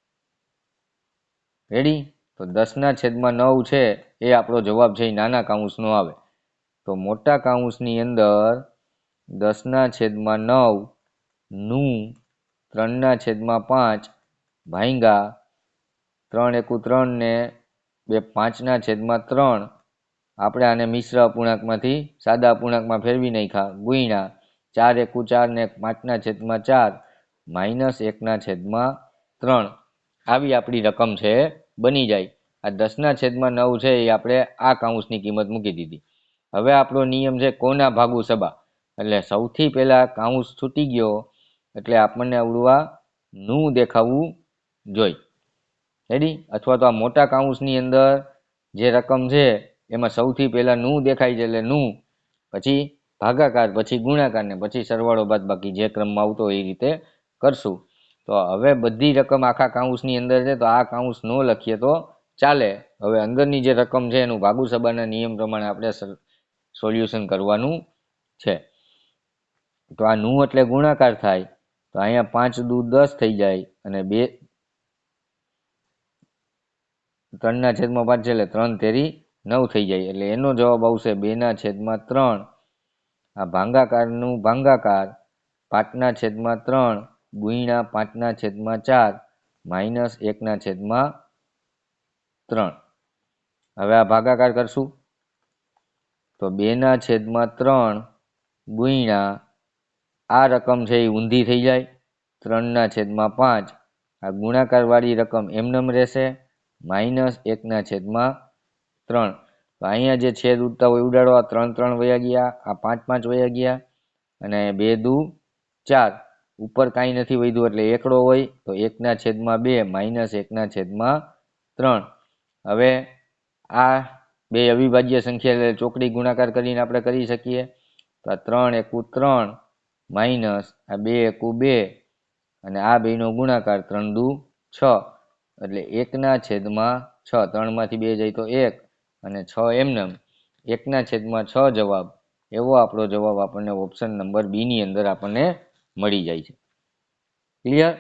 રેડી? તો 10/9 છે એ આપણો જવાબ છે એ નાના કાઉન્સનો આવે. તો મોટા કાઉન્સની અંદર 10/9 નું 3/5 ભાંગ્યા 3 × 1 = 3 ને 5/3 આપણે આને મિશ્ર અપૂર્ણાંકમાંથી સાદા અપૂર્ણાંકમાં ફેરવી નાખ્યા, ગુણ્યા 4 × 1 = 4 ને 5/4 -1/3 આવી આપણી રકમ છે બની જાય. આ 10/9 છે એ આપણે આ કાઉન્સની કિંમત મૂકી દીધી. હવે આપણો નિયમ છે કોના ભાગુસભા, એટલે સૌથી પહેલા કાઉન્સ છૂટી ગયો એટલે આપણને આવડું આ નું દેખાવું જોઈએ. રેડી? અથવા તો આ મોટા કાઉન્સની અંદર જે રકમ છે એમાં સૌથી પહેલા નું દેખાય છે એટલે નું, પછી ભાગાકાર, પછી ગુણાકાર ને પછી સરવાળો બાદબાકી જે ક્રમમાં આવતો હોય એ રીતે કરશું. તો હવે બધી રકમ આખા કાઉન્સની અંદર છે તો આ કાઉન્સ ન લખીએ તો ચાલે. હવે અંદરની જે રકમ છે એનું ભાગુસભાના નિયમ પ્રમાણે આપણે સોલ્યુશન કરવાનું છે. તો આ નું એટલે ગુણાકાર થાય. તો અહીંયા 5 દુ 10 થઈ જાય અને 3/5 છે એટલે 3 તેરી 9 થઈ જાય. એટલે એનો જવાબ આવશે 2/3. આ ભાંગાકારનું ભાંગાકાર 5/3 ગુણ્યા 5/4 -1/3. હવે આ ભાગાકાર કરશું તો 2/3 ગુણ્યા આ રકમ છે એ ઊંધી થઈ જાય 3/5. આ ગુણાકાર વાળી રકમ એમનેમ રહેશે -1/3. તો અહીંયા જે છેદ ઉડતા હોય ઉડાડો. આ 3 3 વયા ગયા, આ 5 5 વયા ગયા અને 2 દુ 4. ઉપર કાંઈ નથી વધ્યું એટલે એકડો હોય તો 1/2 -1/3. હવે આ બે અવિભાજ્ય સંખ્યા એટલે ચોકડી ગુણાકાર કરીને આપણે કરી શકીએ. તો આ 3 × 1 = 3 માઇનસ આ 2 × 1 = 2 અને આ બેનો ગુણાકાર 3 દુ 6 એટલે 1/6. 3 માંથી 2 જાય તો 1 અને 6 એમનેમ 1/6 જવાબ એવો આપણો જવાબ આપણને ઓપ્શન નંબર બી ની અંદર આપણને મળી જાય છે. ક્લિયર?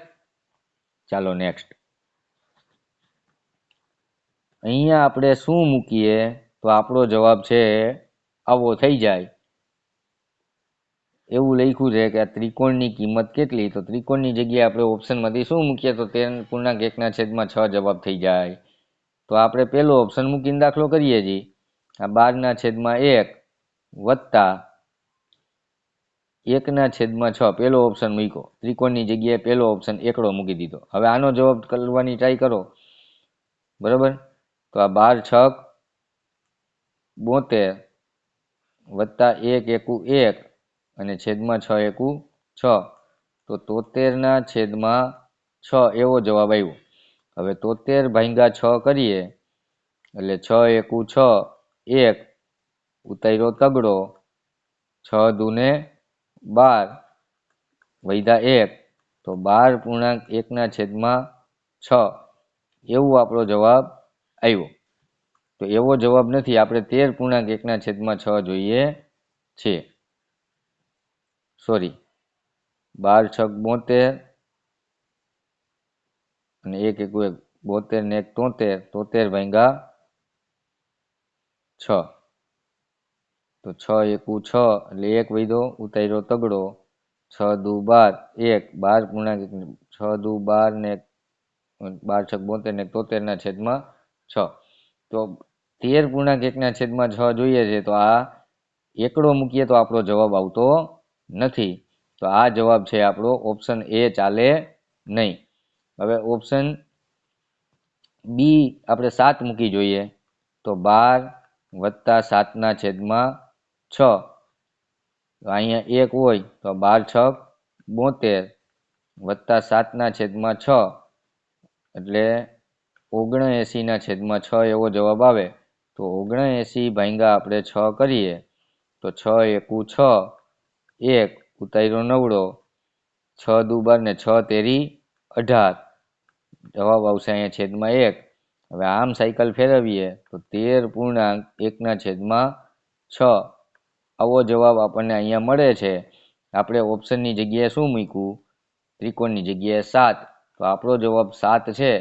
ચાલો નેક્સ્ટ. અહીંયા આપણે શું મૂકીએ તો આપણો જવાબ છે આવો થઈ જાય. એવું લખ્યું છે કે આ ત્રિકોણની કિંમત કેટલી, તો ત્રિકોણની જગ્યાએ આપણે ઓપ્શનમાંથી શું મૂકીએ તો 13.1/6 જવાબ થઈ જાય. તો આપણે પહેલો ઓપ્શન મૂકીને દાખલો કરીએ છીએ. આ 12/1 વત્તા 1/6 પહેલો ઓપ્શન મૂક્યો. ત્રિકોણની જગ્યાએ પહેલો ઓપ્શન એકડો મૂકી દીધો. હવે આનો જવાબ કરવાની ટ્રાય કરો. બરાબર, તો આ 12×6 72 વત્તા 1 અને છેદમાં 6 એકુ 6, તો 73/6 એવો જવાબ આવ્યો. હવે 73/6 કરીએ એટલે 6 એકુ 6, 1 ઉતાર્યો તગડો, 6 દૂને 12 વૈધા 1, તો 12.1/6 એવું આપણો જવાબ આવ્યો. તો એવો જવાબ નથી, આપણે 13.1/6 જોઈએ છે. સોરી, 12×6 72 અને 1 એકુ 1 72 ને 1 73, 73/6, તો 6 એકુ 6 એટલે 1 વૈધો, ઉતાર્યો તગડો, 6 દુ 12, 1 12.6 દુ 12 ને 12×6 72 ને 73/6, તો 13.1/6 જોઈએ છે. તો આ એકડો મૂકીએ તો આપણો જવાબ આવતો નથી. તો આ જવાબ છે આપણો ઓપ્શન એ ચાલે નહીં. હવે ઓપ્શન બી આપણે 7 મૂકી જોઈએ. તો 12 વત્તા 7/6, અહીંયા 1 હોય તો 12×6 72 વત્તા 7/6 એટલે 79/6 એવો જવાબ આવે. તો 79 આપણે 6 કરીએ તો 6 એકુ 6, 1 ઉતાર્યો નવડો, 6 દુ 12 ને 6 તેરી 18, જવાબ આવશે અહીંયા છેદમાં 1. હવે આમ સાયકલ ફેરવીએ તો 13.1/6 આવો જવાબ આપણને અહીંયા મળે છે. આપણે ઓપ્શનની જગ્યાએ શું મૂક્યું? ત્રિકોણની જગ્યાએ 7, તો આપણો જવાબ 7 છે.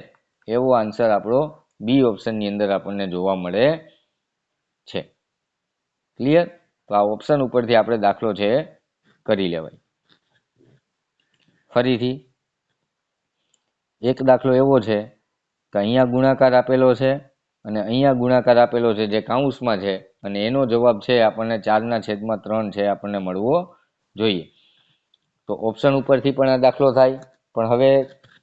એવો આન્સર આપણો બી ઓપ્શનની અંદર આપણને જોવા મળે છે. ક્લિયર? તો આ ઓપ્શન ઉપરથી આપણે દાખલો છે કરી લેવાય. ફરીથી એક દાખલો એવો છે કે અહીંયા ગુણાકાર આપેલો છે અને અહીંયા ગુણાકાર આપેલો છે જે કાઉન્સમાં છે, અને એનો જવાબ છે આપણને 4/3 છે આપણને મળવો જોઈએ. તો ઓપ્શન ઉપરથી પણ આ દાખલો થાય, પણ હવે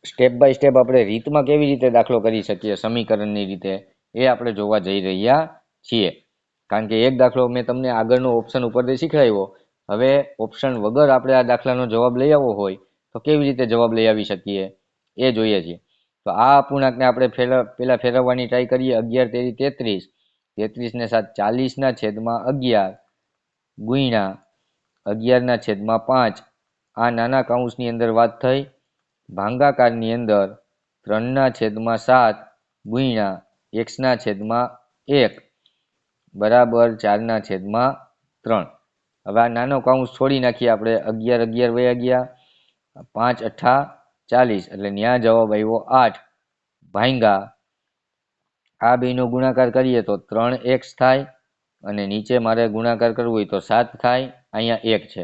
સ્ટેપ બાય સ્ટેપ આપણે રીતમાં કેવી રીતે દાખલો કરી શકીએ સમીકરણની રીતે એ આપણે જોવા જઈ રહ્યા છીએ. કારણ કે એક દાખલો મેં તમને આગળનો ઓપ્શન ઉપરથી શીખવાડ્યો. હવે ઓપ્શન વગર આપણે આ દાખલાનો જવાબ લઈ આવવો હોય તો કેવી રીતે જવાબ લઈ આવી શકીએ એ જોઈએ છીએ. તો આ અપૂર્ણાંકને આપણે પહેલા ફેરવવાની ટ્રાય કરીએ. 11 તેરી 33, 33 ને 7 40/11 ગુણ્યા 11/5. આ નાના કૌંસની અંદર વાત થઈ. ભાગાકારની અંદર 3/7 ગુણ્યા x/1 બરાબર 4/3. હવે આ નાનો કૌંસ છોડી નાખીએ આપણે. 11 11 વયા ગયા, 5 8 40 એટલે ન્યા જવાબ આવ્યો 8 ભાંગા આ બેનો ગુણાકાર કરીએ તો 3x થાય, અને નીચે મારે ગુણાકાર કરવો હોય તો 7 થાય. અહીંયા 1 છે.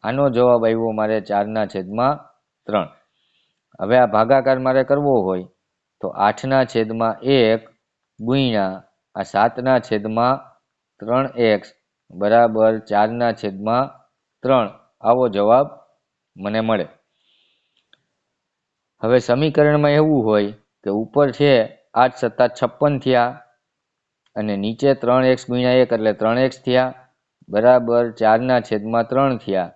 આનો જવાબ આવ્યો મારે 4/3. હવે આ ભાગાકાર મારે કરવો હોય તો 8/1 ગુણ્યા આ 7/3x બરાબર 4/3. આવો જવાબ મને મળે. હવે સમીકરણમાં એવું હોય કે ઉપર છે 8 + 56 થયા અને નીચે 3x ગુણ્યા 1 એટલે 3x થયા બરાબર 4/3 થયા.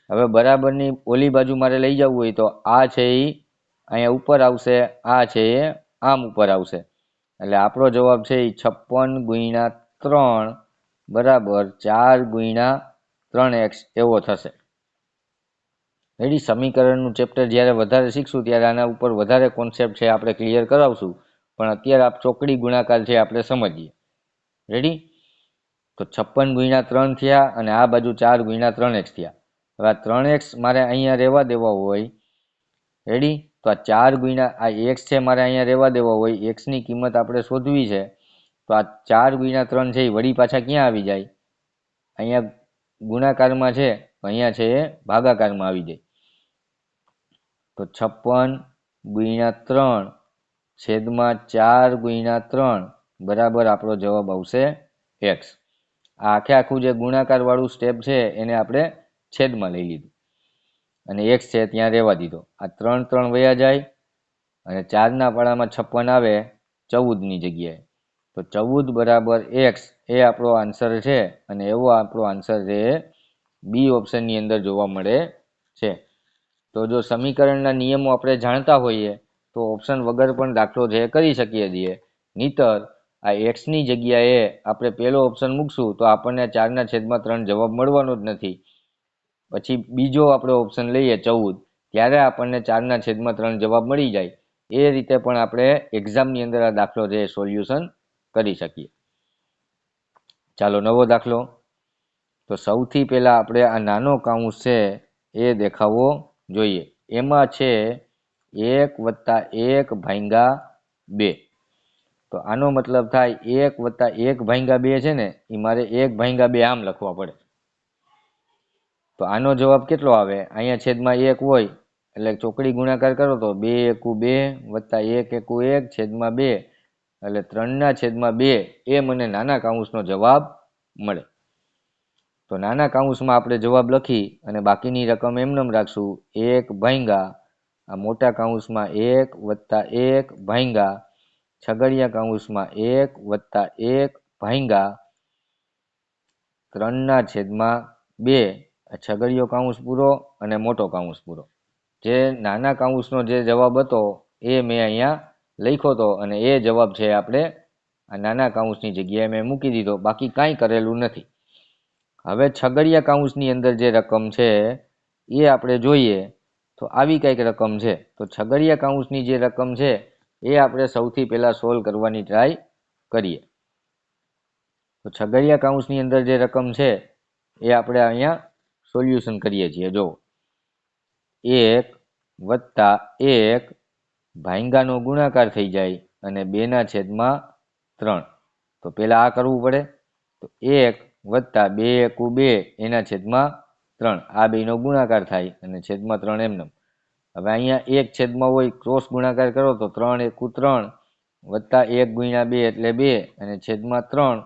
હવે બરાબરની ઓલી બાજુ મારે લઈ જવું હોય તો આ છે એ અહીંયા ઉપર આવશે, આ છે એ આમ ઉપર આવશે. એટલે આપણો જવાબ છે એ 56/3 બરાબર 4/3x એવો થશે. રેડી? સમીકરણનું ચેપ્ટર જ્યારે વધારે શીખશું ત્યારે આના ઉપર વધારે કોન્સેપ્ટ છે આપણે ક્લિયર કરાવશું, પણ અત્યારે આ ચોકડી ગુણાકાર છે આપણે સમજીએ. રેડી? તો 56/3 થયા અને આ બાજુ 4/3x થયા. હવે આ 3x મારે અહીંયા રહેવા દેવા હોય. રેડી? તો આ 4 x છે મારે અહીંયા રહેવા દેવા હોય. x ની કિંમત આપણે શોધવી છે. તો આ 4/3 છે એ વળી પાછા ક્યાં આવી જાય? અહીંયા ગુણાકારમાં છે અહીંયા છે એ ભાગાકારમાં આવી જાય. તો 56 ગુણ્યા 3 છેદમાં 4 ગુણ્યા 3 બરાબર આપણો જવાબ આવશે x. આ આખું જે ગુણાકાર વાળું સ્ટેપ છે એને આપણે છેદમાં લઈ લીધું અને x છે ત્યાં રહેવા દીધો. આ 3 3 વયા જાય અને 4ના પાડામાં 56 આવે 14ની જગ્યાએ. તો 14 બરાબર x એ આપણો આન્સર છે અને એવો આપણો આન્સર છે બી ઓપ્શનની અંદર જોવા મળે છે. તો જો સમીકરણના નિયમો આપણે જાણતા હોઈએ તો ઓપ્શન વગર પણ દાખલો જે કરી શકીએ છીએ. નહીતર આ એક્સની જગ્યાએ આપણે પહેલો ઓપ્શન મૂકશું તો આપણને 4/3 જવાબ મળવાનો જ નથી. પછી બીજો આપણે ઓપ્શન લઈએ 14 ત્યારે આપણને 4/3 જવાબ મળી જાય. એ રીતે પણ આપણે એક્ઝામની અંદર આ દાખલો જે સોલ્યુશન કરી શકીએ. ચાલો નવો દાખલો. તો સૌથી પહેલા આપણે આ નાનો કાઉન્સ છે એ દેખાવો જોઈએ. એમાં છે 1+1/2. તો આનો મતલબ થાય 1+1/2 છે ને એ મારે 1/2 આમ લખવા પડે. તો આનો જવાબ કેટલો આવે? અહીંયા છેદમાં 1 હોય એટલે ચોકડી ગુણાકાર કરો તો 2 × 2 + 1 × 1 છેદમાં 2 એટલે 3/2 એ મને નાના કાઉન્સનો જવાબ મળે. તો નાના કાઉન્સમાં આપણે જવાબ લખી અને બાકીની રકમ એમનેમ રાખશું 1/, આ મોટા કાઉન્સમાં 1+1/, છગડીયા કાઉન્સમાં 1+1/, 3/2 છગડીયો કાઉન્સ પૂરો અને મોટો કાઉન્સ પૂરો. જે નાના કાઉન્સનો જે જવાબ હતો એ મેં અહીંયા લખ્યો હતો અને એ જવાબ છે આપણે આ નાના કાઉન્સની જગ્યાએ મેં મૂકી દીધો. બાકી કાંઈ કરેલું નથી. હવે છગડીયા કાઉન્સની અંદર જે રકમ છે એ આપણે જોઈએ તો આવી કંઈક રકમ છે. તો છગડીયા કાઉન્સની જે રકમ છે એ આપણે સૌથી પહેલાં સોલ્વ કરવાની ટ્રાય કરીએ. તો છગડીયા કાઉન્સની અંદર જે રકમ છે એ આપણે અહીંયા સોલ્યુશન કરીએ છીએ. જો 1+1 ભાંગાનો ગુણાકાર થઈ જાય અને 2/3. તો પહેલાં આ કરવું પડે. તો 1+2 × 2 એના છેદમાં 3 આ બેનો ગુણાકાર થાય અને છેદમાં 3 એમનેમ. હવે અહીંયા 1 છેદમાં હોય ક્રોસ ગુણાકાર કરો તો 3 × 1 3 +1 × 2 એટલે 2 અને છેદમાં 3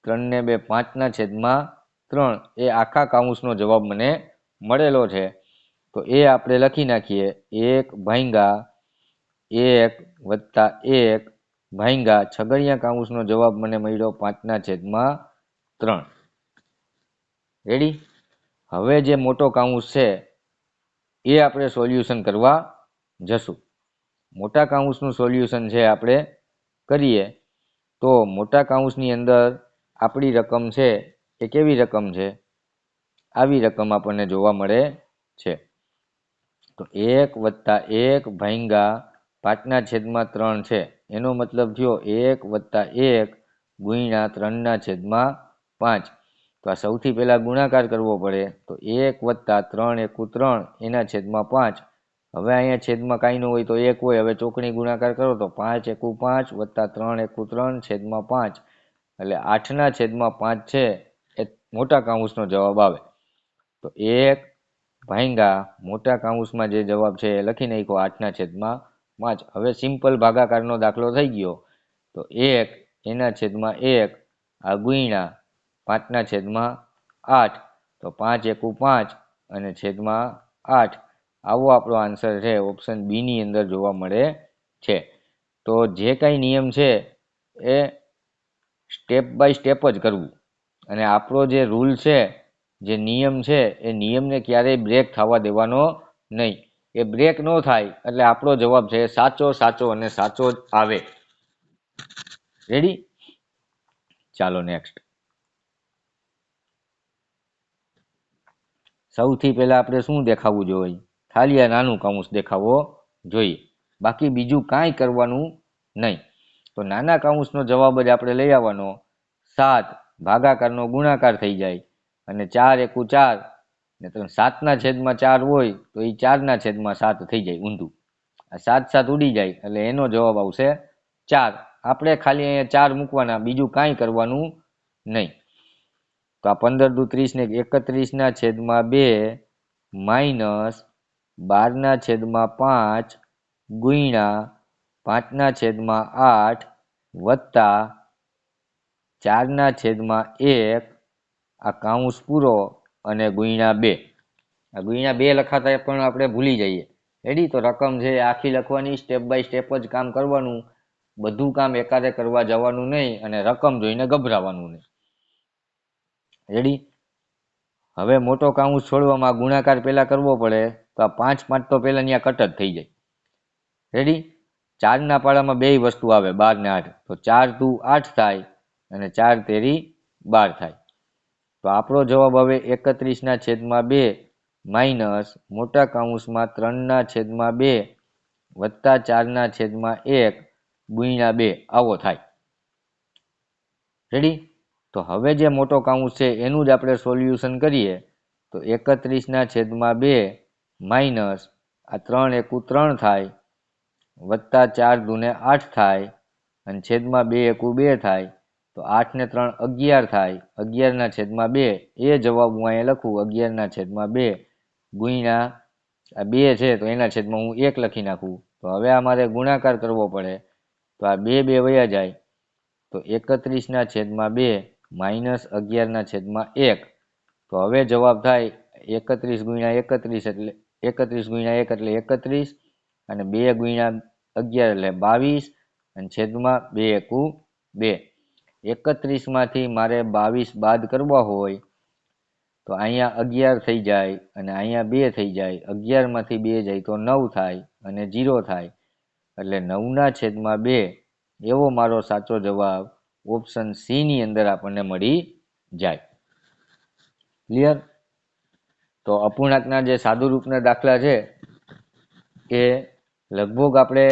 3 ને 2 5/3 એ આખા કાઉન્સનો જવાબ મને મળેલો છે. તો એ આપણે લખી નાખીએ 1+1 છગડીયા કાઉન્સનો જવાબ મને મળ્યો 5/3. રેડી. હવે જે મોટો કાઉન્સ છે એ આપણે સોલ્યુશન કરવા જશું. મોટા કાઉન્સનું સોલ્યુશન છે આપણે કરીએ તો મોટા કાઉન્સની અંદર આપણી રકમ છે એ કેવી રકમ છે? આવી રકમ આપણને જોવા મળે છે. તો 1+1/5/3 છે. એનો મતલબ થયો 1+1 × 3/5. તો આ સૌથી પહેલાં ગુણાકાર કરવો પડે. તો 1+3 × 3 એના છેદમાં 5. હવે અહીંયા છેદમાં કાંઈ ન હોય તો 1 હોય. હવે ચોકડી ગુણાકાર કરો તો 5 × 5 + 3 × 3 છેદમાં 5 એટલે 8/5 છે એ મોટા કાઉન્સનો જવાબ આવે. તો 1/ મોટા કાઉન્સમાં જે જવાબ છે એ લખી નાખ્યો 8/5. હવે સિમ્પલ ભાગાકારનો દાખલો થઈ ગયો. તો 1 એના છેદમાં 1 આ ગુણ્યા 5/8. તો 5 × 5 અને છેદમાં 8. આવો આપણો આન્સર છે ઓપ્શન બી ની અંદર જોવા મળે છે. તો જે કાંઈ નિયમ છે એ સ્ટેપ બાય સ્ટેપ જ કરવું અને આપણો જે રૂલ છે જે નિયમ છે એ નિયમને ક્યારેય બ્રેક થવા દેવાનો નહીં. એ બ્રેક ન થાય એટલે આપણો જવાબ છે સાચો સાચો અને સાચો જ આવે. રેડી. ચાલો નેક્સ્ટ. સૌથી પહેલા આપણે શું દેખાવું જોઈએ? ખાલી આ નાનું કાઉન્સ દેખાવો જોઈએ. બાકી બીજું કાંઈ કરવાનું નહીં. તો નાના કાઉન્સનો જવાબ જ આપણે લઈ આવવાનો. 7 ભાગાકારનો ગુણાકાર થઈ જાય અને 4 × 4 ને 7/4 હોય તો એ 4/7 થઈ જાય ઊંધું. આ 7 ઉડી જાય એટલે એનો જવાબ આવશે 4. આપણે ખાલી અહીંયા 4 મૂકવાના, બીજું કાંઈ કરવાનું નહીં. તો આ 15 દુ 30 ને 31 છેદમાં 2 માઇનસ 12 છેદમાં 5 ગુણ્યા 5 છેદમાં 8 વત્તા 4 છેદમાં 1 આ કાઉન્સ પૂરો અને ગુણ્યા 2. આ ગુણ્યા 2 લખાતા પણ આપણે ભૂલી જઈએ. રેડી? તો રકમ છે આખી લખવાની, સ્ટેપ બાય સ્ટેપ જ કામ કરવાનું, બધું કામ એકાદે કરવા જવાનું નહીં અને રકમ જોઈને ગભરાવાનું નહીં. રેડી? હવે મોટો કાઉન્સ છોડવામાં ગુણાકાર પહેલા કરવો પડે, તો આ 5 5 તો પહેલા ત્યાં કટ જ થઈ જાય. રેડી? 4ના પાડામાં બે વસ્તુ આવે, 12 ને 8, તો 4 દુ 8 થાય અને 4 તેરી 12 થાય. તો આપણો જવાબ હવે 31 છેદમાં 2 માઇનસ મોટા કાઉન્સમાં 3 છેદમાં 2 વત્તા 4 છેદમાં 1 ગુણ્યા 2 આવો થાય. રેડી? તો હવે જે મોટો કાઉન્સ છે એનું જ આપણે સોલ્યુશન કરીએ. તો 31 છેદમાં 2 માઇનસ આ 3 એકુ 3 થાય વત્તા 4 દુને 8 થાય અને છેદમાં 2 એકુ 2 થાય. તો 8 ને 3 11 થાય. 11 છેદમાં 2 એ જવાબ હું અહીંયા લખું 11 છેદમાં 2 ગુણ્યા આ 2 છે તો એના છેદમાં હું 1 લખી નાખું. તો હવે આ મારે ગુણાકાર કરવો પડે, તો આ 2 2 વયા જાય. તો 31 છેદમાં 2 માઇનસ 11 છેદમાં 1. તો હવે જવાબ થાય 31 ગુણ્યા 31 એટલે 31 ગુણ્યા 1 એટલે 31 અને 2 ગુણ્યા 11 એટલે 22 અને છેદમાં 2 એકુ 2. 31 માંથી મારે 22 બાદ કરવા હોય તો અહીંયા 11 થઈ જાય અને અહીંયા 2 થઈ જાય. 11 માંથી 2 જાય તો 9 થાય અને 0 થાય એટલે 9 છેદમાં 2 એવો મારો સાચો જવાબ ઓપ્શન સી ની અંદર આપણને મળી જાય. ક્લિયર? તો અપૂર્ણાંકના જે સાદુ રૂપના દાખલા છે એ લગભગ આપણે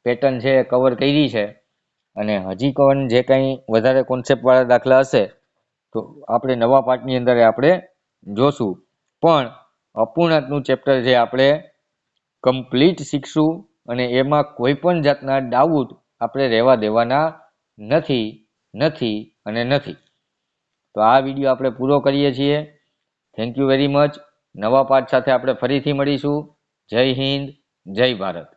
પેટર્ન છે કવર કરી છે અને હજી પણ જે કંઈ વધારે કોન્સેપ્ટવાળા દાખલા હશે તો આપણે નવા પાઠની અંદર આપણે જોશું. પણ અપૂર્ણાંકનું ચેપ્ટર જે આપણે કમ્પ્લીટ શીખશું અને એમાં કોઈ પણ જાતના ડાઉટ આપણે રહેવા દેવાના નથી અને નથી. તો આ વિડીયો આપણે પૂરો કરીએ છીએ. Thank you very much. નવા પાઠ સાથે આપણે ફરીથી મળીશું. જય હિન્દ, જય ભારત.